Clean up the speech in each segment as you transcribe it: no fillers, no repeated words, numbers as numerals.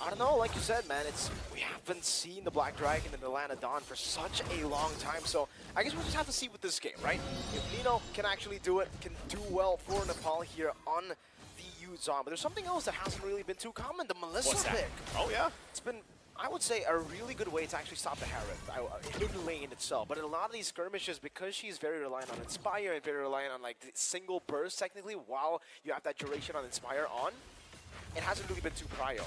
I don't know, like you said, man, we haven't seen the Black Dragon and the Land of Dawn for such a long time, so I guess we'll just have to see with this game, right? If Nino can actually do it, can do well for Nepal here on the Yuzon, but there's something else that hasn't really been too common, the Melissa pick. Oh, yeah? It's been, I would say, a really good way to actually stop the Harith in lane itself, but in a lot of these skirmishes, because she's very reliant on Inspire and very reliant on like the single burst technically, while you have that duration on Inspire on, it hasn't really been too prio.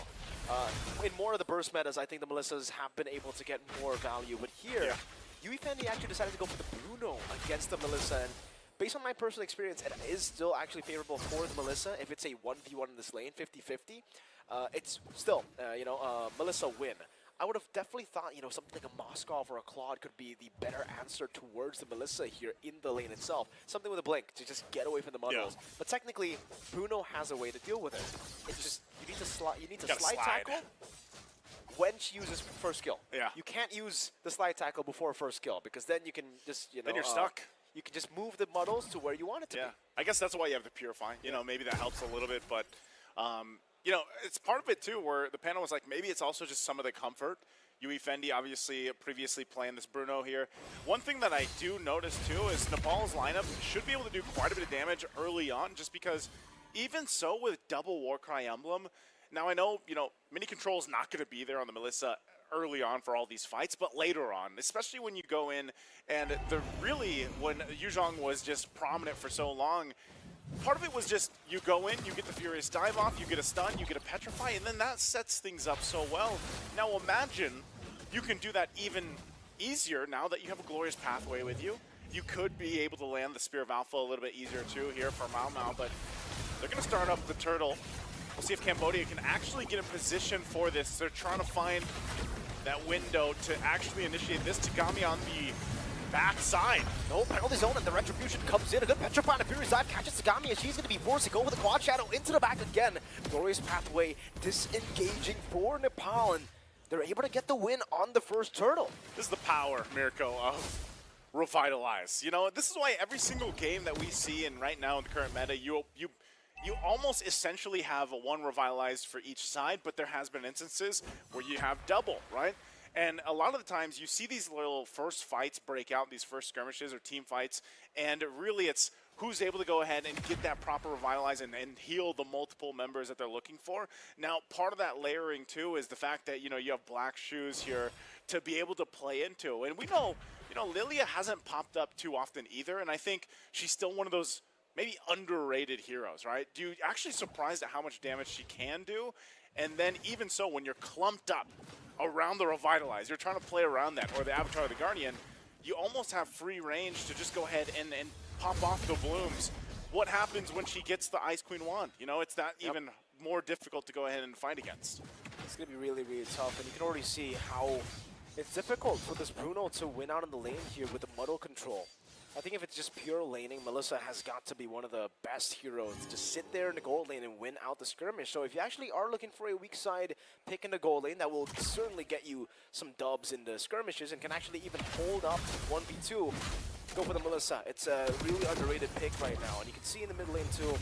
In more of the burst metas, I think the Melissas have been able to get more value, but here, Iesf actually decided to go for the Bruno against the Melissa, and based on my personal experience, it is still actually favorable for the Melissa if it's a 1v1 in this lane, 50-50. It's still, Melissa win. I would have definitely thought, something like a Moskov or a Claude could be the better answer towards the Melissa here in the lane itself. Something with a blink to just get away from the muddles. Yeah. But technically, Bruno has a way to deal with it. It's just, you need to slide tackle when she uses first skill. Yeah. You can't use the slide tackle before first skill, because then you can just, then you're stuck. You can just move the muddles to where you want it to be. I guess that's why you have the Purify. Maybe that helps a little bit, but it's part of it too, where the panel was like, maybe it's also just some of the comfort. Fendi obviously previously playing this Bruno here. One thing that I do notice too is Nepal's lineup should be able to do quite a bit of damage early on, just because even so with double Warcry Emblem, now I know, mini control is not going to be there on the Melissa early on for all these fights, but later on, especially when you go in and when Yuzhong was just prominent for so long, part of it was just you go in, you get the Furious Dive off, you get a stun, you get a Petrify, and then that sets things up so well. Now imagine you can do that even easier now that you have a Glorious Pathway with you. You could be able to land the Spear of Alpha a little bit easier too here for Mau Mau, but they're going to start up the Turtle. We'll see if Cambodia can actually get in position for this. They're trying to find that window to actually initiate this. Tagami on the backside. No penalty zone, and the Retribution comes in. A good Petrify and a Furious Dive catches Tagami, and she's going to be forced to go with the Quad Shadow into the back again. Glorious Pathway disengaging for Nepal, and they're able to get the win on the first Turtle. This is the power, Mirko, of Revitalize. This is why every single game that we see in right now in the current meta, you almost essentially have a one Revitalized for each side, but there has been instances where you have double, right? And a lot of the times you see these little first fights break out, these first skirmishes or team fights, and really it's who's able to go ahead and get that proper Revitalize and heal the multiple members that they're looking for. Now, part of that layering too is the fact that, you have Black Shoes here to be able to play into. And we know, Lilia hasn't popped up too often either, and I think she's still one of those maybe underrated heroes, right? You're actually surprised at how much damage she can do, and then even so, when you're clumped up around the Revitalize, you're trying to play around that, or the Avatar of the Guardian, you almost have free range to just go ahead and pop off the blooms. What happens when she gets the Ice Queen wand? It's that even more difficult to go ahead and fight against. It's going to be really, really tough, and you can already see how it's difficult for this Bruno to win out in the lane here with the muddle control. I think if it's just pure laning, Melissa has got to be one of the best heroes to sit there in the gold lane and win out the skirmish. So if you actually are looking for a weak side pick in the gold lane, that will certainly get you some dubs in the skirmishes and can actually even hold up 1v2. Go for the Melissa. It's a really underrated pick right now. And you can see in the mid lane too,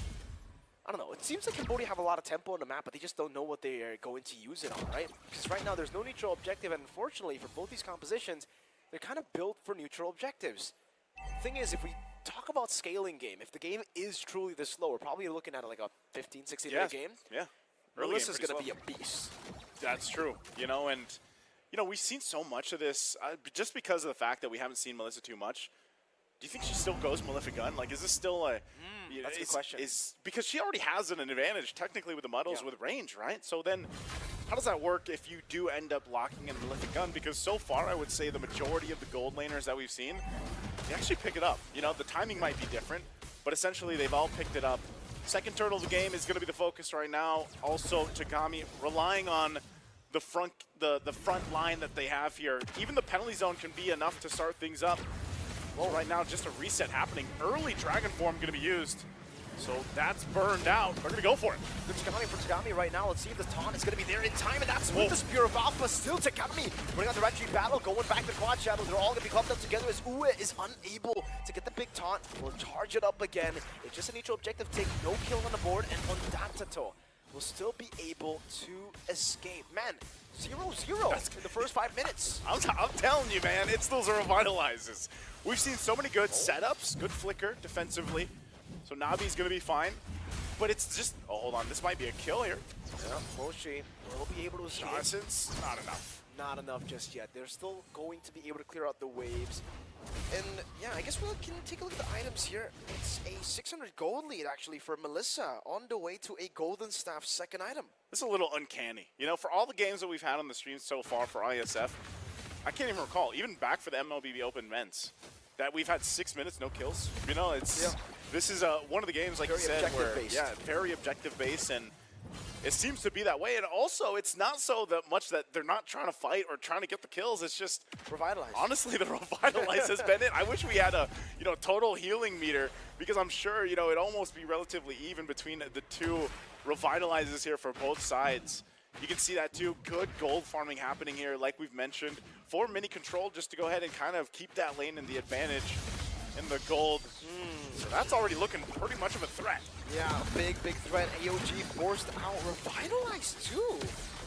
I don't know, it seems like Cambodia have a lot of tempo on the map, but they just don't know what they are going to use it on, right? Because right now there's no neutral objective, and unfortunately for both these compositions, they're kind of built for neutral objectives. Thing is, if we talk about scaling game, if the game is truly this slow, we're probably looking at like a 15, 16 minute game. Yeah. Melissa's going to be a beast. That's true. We've seen so much of this just because of the fact that we haven't seen Melissa too much. Do you think she still goes Malefic Gun? Like, is this still a... that's a good question. Because she already has an advantage, technically, with the muddles with range, right? So then, how does that work if you do end up locking in Malefic Gun? Because so far, I would say the majority of the gold laners that we've seen, they actually pick it up. The timing might be different, but essentially, they've all picked it up. Second turtle of the game is going to be the focus right now. Also, Tagami relying on the front line that they have here. Even the penalty zone can be enough to start things up. Well, right now, just a reset happening. Early Dragon Form going to be used. So that's burned out. They're going to go for it. Good Tagami for Tagami right now. Let's see if the taunt is going to be there in time, and that's with the Spear of Alpha. Still Tagami running on the retreat battle, going back to Quad Shadow. They're all going to be clumped up together as Uwe is unable to get the big taunt. We'll charge it up again. It's just a neutral objective take. No kill on the board, and Ondatato will still be able to escape. Man, 0-0 in the first 5 minutes. I'm telling you, man, it's those revitalizes. We've seen so many good setups, good flicker defensively. So Navi's going to be fine. But it's just, oh, hold on, this might be a kill here. Yeah, Moshi will be able to escape. Johnson's not enough. Not enough just yet. They're still going to be able to clear out the waves. And yeah, I guess we can take a look at the items here. It's a 600 gold lead actually for Melissa on the way to a golden staff second item. This is a little uncanny. You know, for all the games that we've had on the stream so far for Iesf, I can't even recall, even back for the Mlbb Open men's, that we've had 6 minutes, no kills. You know, it's this is one of the games, like you said, where very objective based, and it seems to be that way. And also, it's not so that much that they're not trying to fight or trying to get the kills. It's just Revitalize. Honestly, the Revitalize has been it. I wish we had a total healing meter, because I'm sure it'd almost be relatively even between the two Revitalizes here for both sides. You can see that too. Good gold farming happening here, like we've mentioned, for mini control, just to go ahead and kind of keep that lane in the advantage in the gold. So that's already looking pretty much of a threat. Yeah, big threat. AOG forced out Revitalize too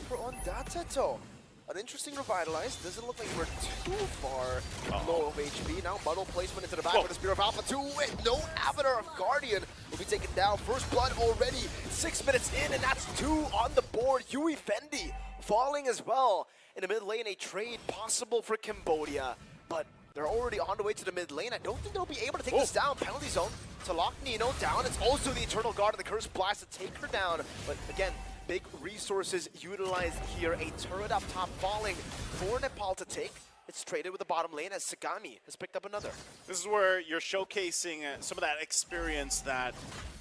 for Ondatato. An interesting Revitalize. Doesn't look like we're too far low of HP. Now muddle placement into the back with the Spear of Alpha 2 with no Avatar of Guardian will be taken down. First blood already. 6 minutes in, and that's 2 on the board. Iesf falling as well. In the mid lane, a trade possible for Cambodia, but they're already on the way to the mid lane. I don't think they'll be able to take this down. Penalty zone to lock Nino down. It's also the Eternal Guard and the Curse Blast to take her down. But again, big resources utilized here. A turret up top falling for Nepal to take. It's traded with the bottom lane as Sagami has picked up another. This is where you're showcasing some of that experience that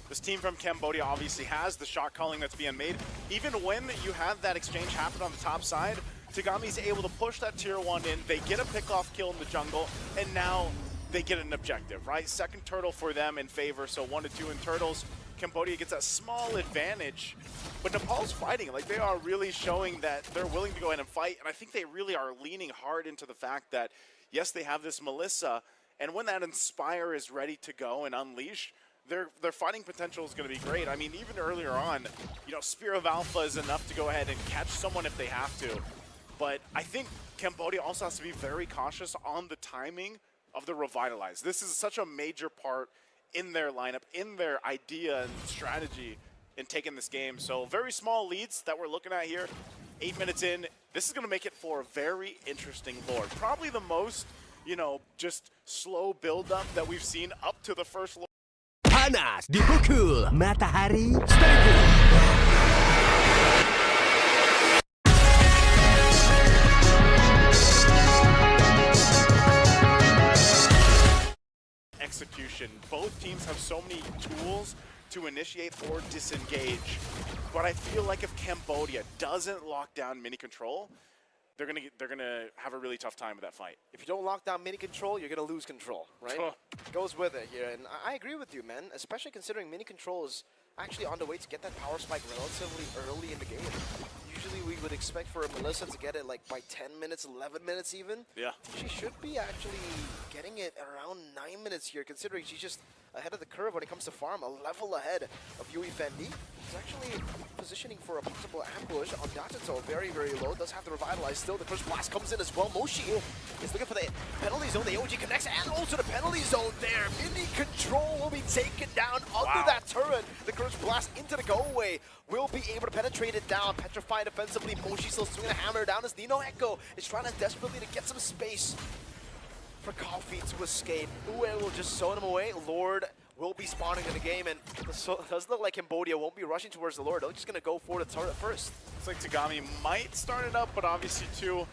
this team from Cambodia obviously has, the shot calling that's being made. Even when you have that exchange happen on the top side, Tagami's able to push that tier 1 in, they get a pick-off kill in the jungle, and now they get an objective, right? Second turtle for them in favor, so 1-2 in turtles. Cambodia gets a small advantage, but Nepal's fighting. Like, they are really showing that they're willing to go ahead and fight, and I think they really are leaning hard into the fact that, yes, they have this Melissa, and when that Inspire is ready to go and unleash, their fighting potential is going to be great. I mean, even earlier on, Spear of Alpha is enough to go ahead and catch someone if they have to. But I think Cambodia also has to be very cautious on the timing of the Revitalize. This is such a major part in their lineup, in their idea and strategy in taking this game. So very small leads that we're looking at here. 8 minutes in. This is going to make it for a very interesting Lord. Probably the most, just slow build-up that we've seen up to the first Lord. Panas dipukul, matahari stay cool. Execution. Both teams have so many tools to initiate or disengage, but I feel like if Cambodia doesn't lock down mini control, they're gonna have a really tough time with that fight. If you don't lock down mini control, you're gonna lose control, right? Goes with it here, and I agree with you, man. Especially considering mini control is actually on the way to get that power spike relatively early in the game. Usually we would expect for Melissa to get it like by 10 minutes, 11 minutes even. Yeah. She should be actually getting it around 9 minutes here, considering she's just ahead of the curve when it comes to farm, a level ahead of Iesf. He's actually positioning for a possible ambush on Datato, very low, does have to Revitalize still. The first blast comes in as well. Moshi is looking for the penalty zone, the OG connects, and also the penalty zone there. Mini control will be taken down under that turret. The curse blast into the go-away will be able to penetrate it down. Petrified defensively, Moshi still swinging a hammer down as Nino Echo is trying to desperately to get some space for Coffee to escape. Uwe will just zone him away. Lord will be spawning in the game, and it does look like Cambodia won't be rushing towards the Lord. They're just going to go for the turret first. Looks like Tagami might start it up, but obviously two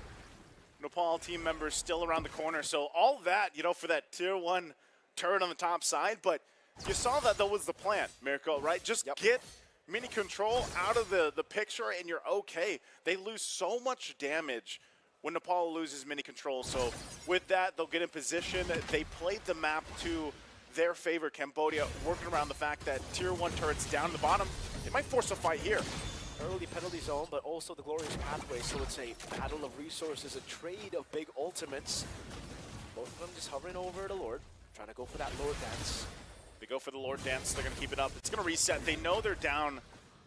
Nepal team members still around the corner. So all that, for that tier 1 turret on the top side, but you saw that was the plan, Mirko, right? Just get mini control out of the picture and you're okay. They lose so much damage when Nepal loses mini control. So with that, they'll get in position. They played the map to their favor. Cambodia working around the fact that tier 1 turrets down the bottom. It might force a fight here. Early penalty zone, but also the glorious pathway. So it's a battle of resources, a trade of big ultimates. Both of them just hovering over the Lord, trying to go for that Lord dance. They go for the Lord dance. They're going to keep it up. It's going to reset. They know they're down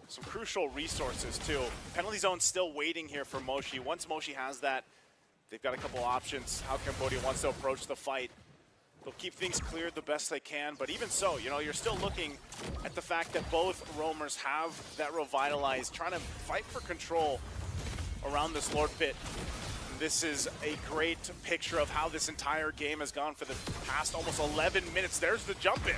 some crucial resources too. Penalty zone still waiting here for Moshi. Once Moshi has that, they've got a couple options how Cambodia wants to approach the fight. They'll keep things cleared the best they can, but even so, you know, you're still looking at the fact that both roamers have that revitalize, trying to fight for control around this Lord Pit. This is a great picture of how this entire game has gone for the past almost 11 minutes. There's the jump in.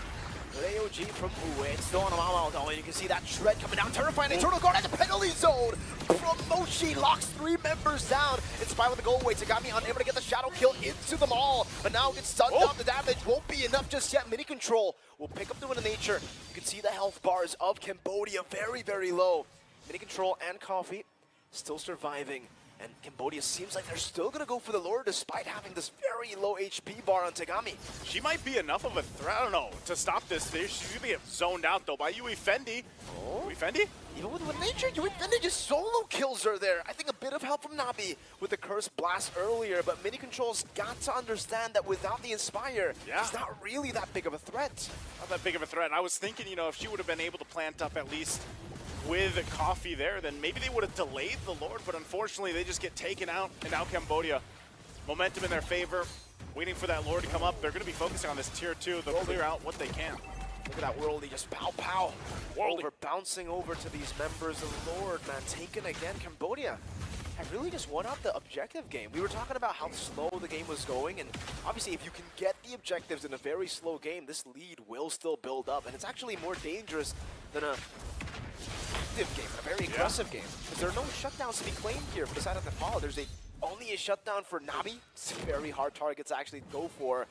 AOG from Uwe, it's still on a Mao though, and you can see that shred coming down, terrifying Eternal Guard at the penalty zone from Moshi, locks 3 members down, in spite of the goal away. Tagami unable to get the shadow kill into them all, but now gets stunned down. The damage won't be enough just yet. Mini Control will pick up the win of nature. You can see the health bars of Cambodia very, very low. Mini Control and Coffee still surviving. And Cambodia seems like they're still going to go for the Lord despite having this very low HP bar on Tagami. She might be enough of a threat, I don't know, to stop this. She's going to get zoned out, though, by Iesf. Oh. Iesf? Even with nature, Iesf just solo kills her there. I think a bit of help from Nabi with the Curse Blast earlier, but Mini Control's got to understand that without the Inspire, it's not really that big of a threat. Not that big of a threat. I was thinking, you know, if she would have been able to plant up at least with Coffee there, then maybe they would have delayed the Lord, but unfortunately they just get taken out, and now Cambodia, momentum in their favor, waiting for that Lord to come up. They're going to be focusing on this tier 2. They'll clear out what they can. Look at that Worldy just pow. Over, bouncing over to these members of the Lord, man. Taken again. Cambodia have really just won out the objective game. We were talking about how slow the game was going, and obviously if you can get the objectives in a very slow game, this lead will still build up, and it's actually more dangerous than a active game, a very aggressive game. Because there are no shutdowns to be claimed here for the side of Nepal. There's only a shutdown for Nabi. It's a very hard target to actually go for.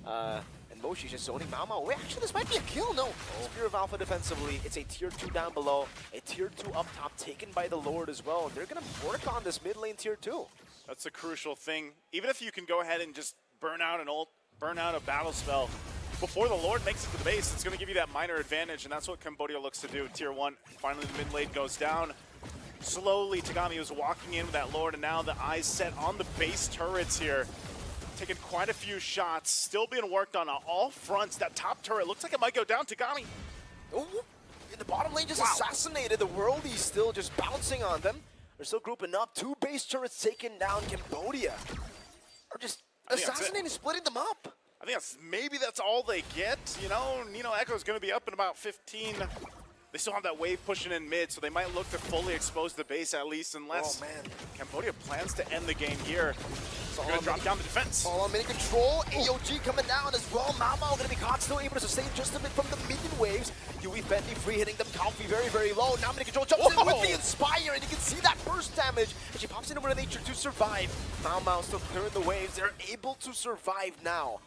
And Moshi's just zoning Mao. Wait, actually, this might be a kill. No. Spear of Alpha defensively. It's a tier 2 down below. A tier 2 up top taken by the Lord as well. And they're going to work on this mid lane tier 2. That's a crucial thing. Even if you can go ahead and just burn out an ult, burn out a battle spell before the Lord makes it to the base, it's going to give you that minor advantage, and that's what Cambodia looks to do. Tier 1, finally the mid lane goes down. Slowly, Tagami was walking in with that Lord, and now the eyes set on the base turrets here. Taking quite a few shots, still being worked on all fronts. That top turret looks like it might go down. Tagami. Oh, in the bottom lane just assassinated. The Worldy's still just bouncing on them. They're still grouping up. 2 base turrets taken down. Cambodia are just assassinating, splitting them up. I think that's all they get. You know, Nino Echo's going to be up in about 15. They still have that wave pushing in mid, so they might look to fully expose the base at least, unless Cambodia plans to end the game here. So they're going to drop down the defense. All on Mini Control. AOG coming down as well. Mao going to be caught, still able to sustain just a bit from the minion waves. Iesf free hitting them. Coffee very, very low. Now Mini Control jumps in with the Inspire, and you can see that burst damage. And she pops in over to nature to survive. Mao still clearing the waves. They're able to survive now.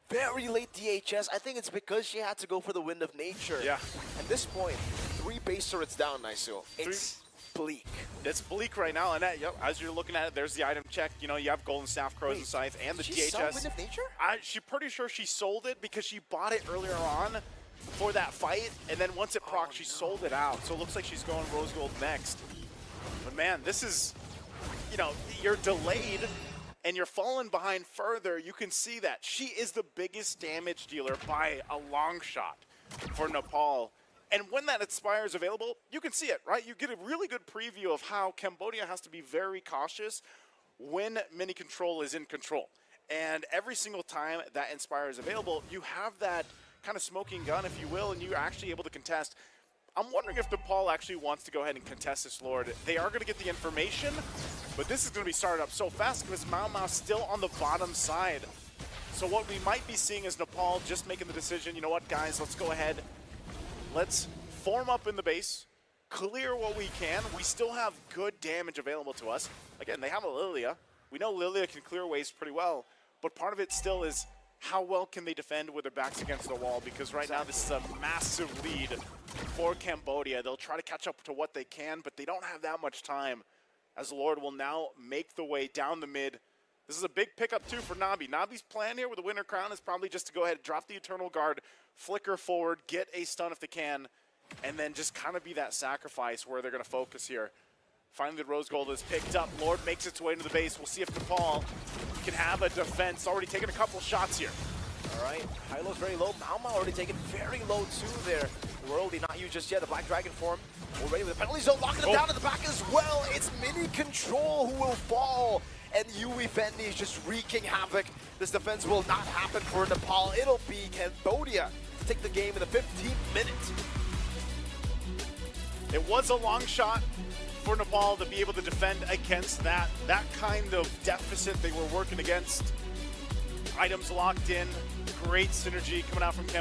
Very late DHS. I think it's because she had to go for the Wind of Nature. Yeah. At this point, 3 base turrets down, Naisu. It's bleak. It's bleak right now, and as you're looking at it, there's the item check. You know, you have Golden Staff, Crows and Scythe, and the DHS. She sold Wind of Nature? She's pretty sure she sold it because she bought it earlier on for that fight, and then once it procced, she sold it out. So it looks like she's going Rose Gold next. But man, this is, you know, you're delayed, and you're falling behind further. You can see that she is the biggest damage dealer by a long shot for Nepal. And when that Inspire is available, you can see it, right? You get a really good preview of how Cambodia has to be very cautious when Mini Control is in control. And every single time that Inspire is available, you have that kind of smoking gun, if you will, and you're actually able to contest. I'm wondering if Nepal actually wants to go ahead and contest this Lord. They are going to get the information, but this is going to be started up so fast because Mao's still on the bottom side. So what we might be seeing is Nepal just making the decision, you know what, guys, let's go ahead. Let's form up in the base, clear what we can. We still have good damage available to us. Again, they have a Lilia. We know Lilia can clear waves pretty well, but part of it still is how well can they defend with their backs against the wall, because right now this is a massive lead for Cambodia. They'll try to catch up to what they can, but they don't have that much time, as the Lord will now make the way down the mid. This is a big pickup too for Nabi. Nabi's plan here with the Winter Crown is probably just to go ahead and drop the Eternal Guard, flicker forward, get a stun if they can, and then just kind of be that sacrifice where they're going to focus here. Finally, the Rose Gold is picked up. Lord makes its way into the base. We'll see if Nepal can have a defense. Already taking a couple shots here. All right, Hylo's very low. Mao already taken very low too there. Worldy not used just yet. The Black Dragon form already with the penalty zone locking him down in the back as well. It's Mini Control who will fall. And Iesf is just wreaking havoc. This defense will not happen for Nepal. It'll be Cambodia to take the game in the 15th minute. It was a long shot for Nepal to be able to defend against that kind of deficit they were working against. Items locked in, great synergy coming out from Cambodia.